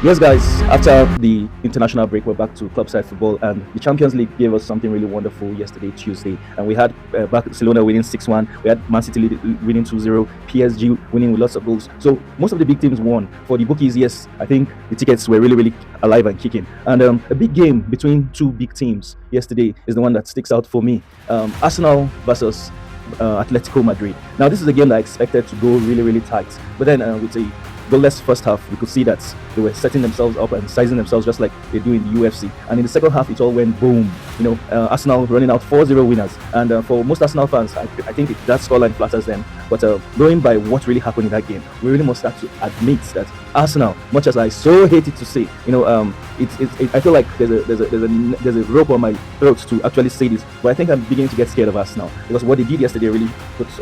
Yes, guys, after the international break, we're back to club-side football, and the Champions League gave us something really wonderful yesterday, Tuesday. And we had Barcelona winning 6-1, we had Man City winning 2-0, PSG winning with lots of goals. So most of the big teams won. For the bookies, yes, I think the tickets were really, really alive and kicking. And a big game between two big teams yesterday is the one that sticks out for me. Arsenal versus Atletico Madrid. Now, this is a game that I expected to go really, really tight. But then with a goalless first half, we could see that they were setting themselves up and sizing themselves just like they do in the UFC. And in the second half, it all went boom. Arsenal running out 4-0 winners. And for most Arsenal fans, I think that scoreline flatters them. But going by what really happened in that game, we really must have to admit that Arsenal, much as I so hate it to say, I feel like there's a rope on my throat to actually say this. But I think I'm beginning to get scared of Arsenal, because what they did yesterday really puts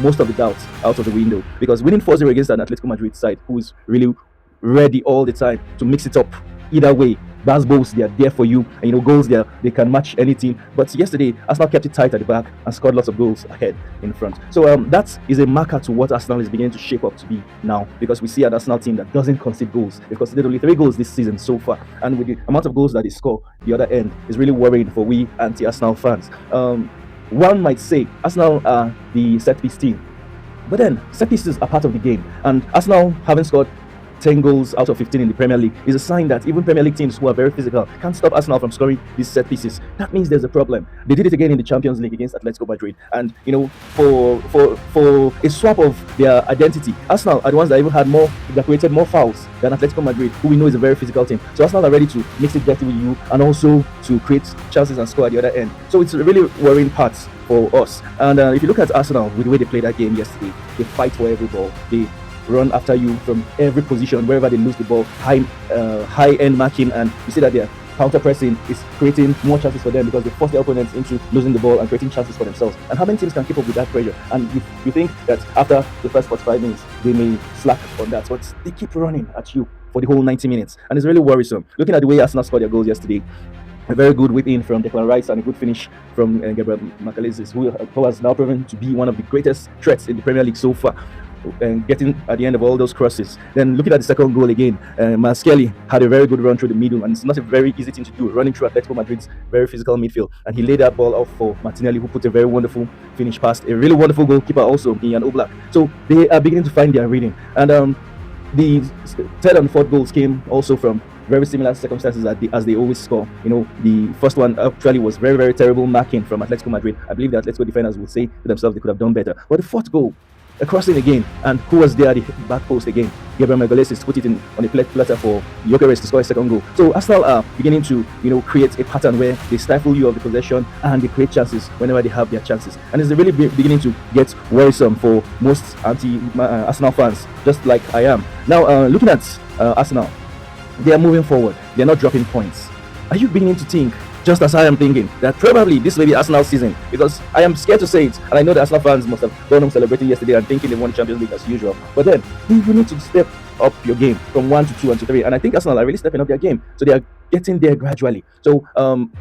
most of the doubts out of the window. Because winning 4-0 against an Atletico Madrid side who is really ready all the time to mix it up either way. That's goals, they are there for you, and goals they can match any team. But yesterday, Arsenal kept it tight at the back and scored lots of goals ahead in front. So that is a marker to what Arsenal is beginning to shape up to be now, because we see an Arsenal team that doesn't concede goals. They've conceded only 3 goals this season so far, and with the amount of goals that they score, the other end is really worrying for we anti-Arsenal fans. One might say Arsenal are the set-piece team, but then set pieces are part of the game, and Arsenal having scored 10 goals out of 15 in the Premier League is a sign that even Premier League teams who are very physical can't stop Arsenal from scoring these set pieces. That means there's a problem. They did it again in the Champions League against Atletico Madrid, and for a swap of their identity, Arsenal are the ones that created more fouls than Atletico Madrid, who we know is a very physical team. So Arsenal are ready to mix it dirty with you and also to create chances and score at the other end. So it's a really worrying part for us. And if you look at Arsenal with the way they played that game yesterday, they fight for every ball. They run after you from every position wherever they lose the ball, high end marking, and you see that their counter pressing is creating more chances for them because they force their opponents into losing the ball and creating chances for themselves. And how many teams can keep up with that pressure? And you think that after the first 45 minutes they may slack on that, but they keep running at you for the whole 90 minutes, and it's really worrisome. Looking at the way Arsenal scored their goals yesterday, a very good whip in from Declan Rice and a good finish from Gabriel Magalhaes, who has now proven to be one of the greatest threats in the Premier League so far, and getting at the end of all those crosses. Then looking at the second goal again, Maskelly had a very good run through the middle, and it's not a very easy thing to do, running through Atletico Madrid's very physical midfield, and he laid that ball off for Martinelli, who put a very wonderful finish past a really wonderful goalkeeper also, Ian Oblak. So they are beginning to find their reading, and the third and fourth goals came also from very similar circumstances as they always score. The first one actually was very, very terrible marking from Atletico Madrid. I believe the Atletico defenders would say to themselves they could have done better. But the fourth goal, a crossing again, and who was there at the back post again? Gabriel Magalhaes put it in on a platter for Gyökeres to score a second goal. So Arsenal are beginning to create a pattern where they stifle you of the possession and they create chances whenever they have their chances, and it's really beginning to get worrisome for most anti-Arsenal fans, just like I am. Now looking at Arsenal, they are moving forward, they are not dropping points. Are you beginning to think, just as I am thinking, that probably this may be Arsenal season? Because I am scared to say it, and I know the Arsenal fans must have gone home celebrating yesterday and thinking they won the Champions League as usual. But then you need to step up your game from 1 to 2 and to 3, and I think Arsenal are really stepping up their game. So they are getting there gradually. So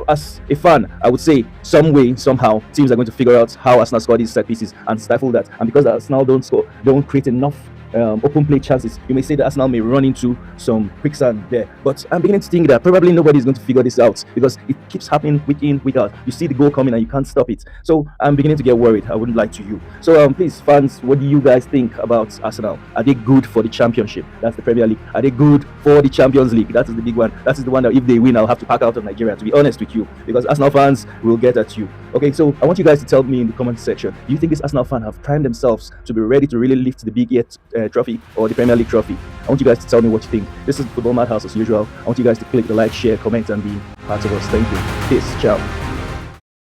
as a fan, I would say some way, somehow, teams are going to figure out how Arsenal score these set pieces and stifle that. And because Arsenal don't create enough open play chances, you may say that Arsenal may run into some quicksand there, but I'm beginning to think that probably nobody is going to figure this out because it keeps happening week in, week out. You see the goal coming and you can't stop it. So I'm beginning to get worried. I wouldn't lie to you. So please, fans, what do you guys think about Arsenal? Are they good for the Championship? That's the Premier League. Are they good for the Champions League? That is the big one. That is the one that if they win, I'll have to pack out of Nigeria, to be honest with you, because Arsenal fans will get at you. Okay, so I want you guys to tell me in the comment section, do you think this Arsenal fan have primed themselves to be ready to really lift the big yet trophy or the Premier League trophy? I want you guys to tell me what you think. This is Football Madhouse as usual. I want you guys to click the like, share, comment, and be part of us. Thank you. Peace. Ciao.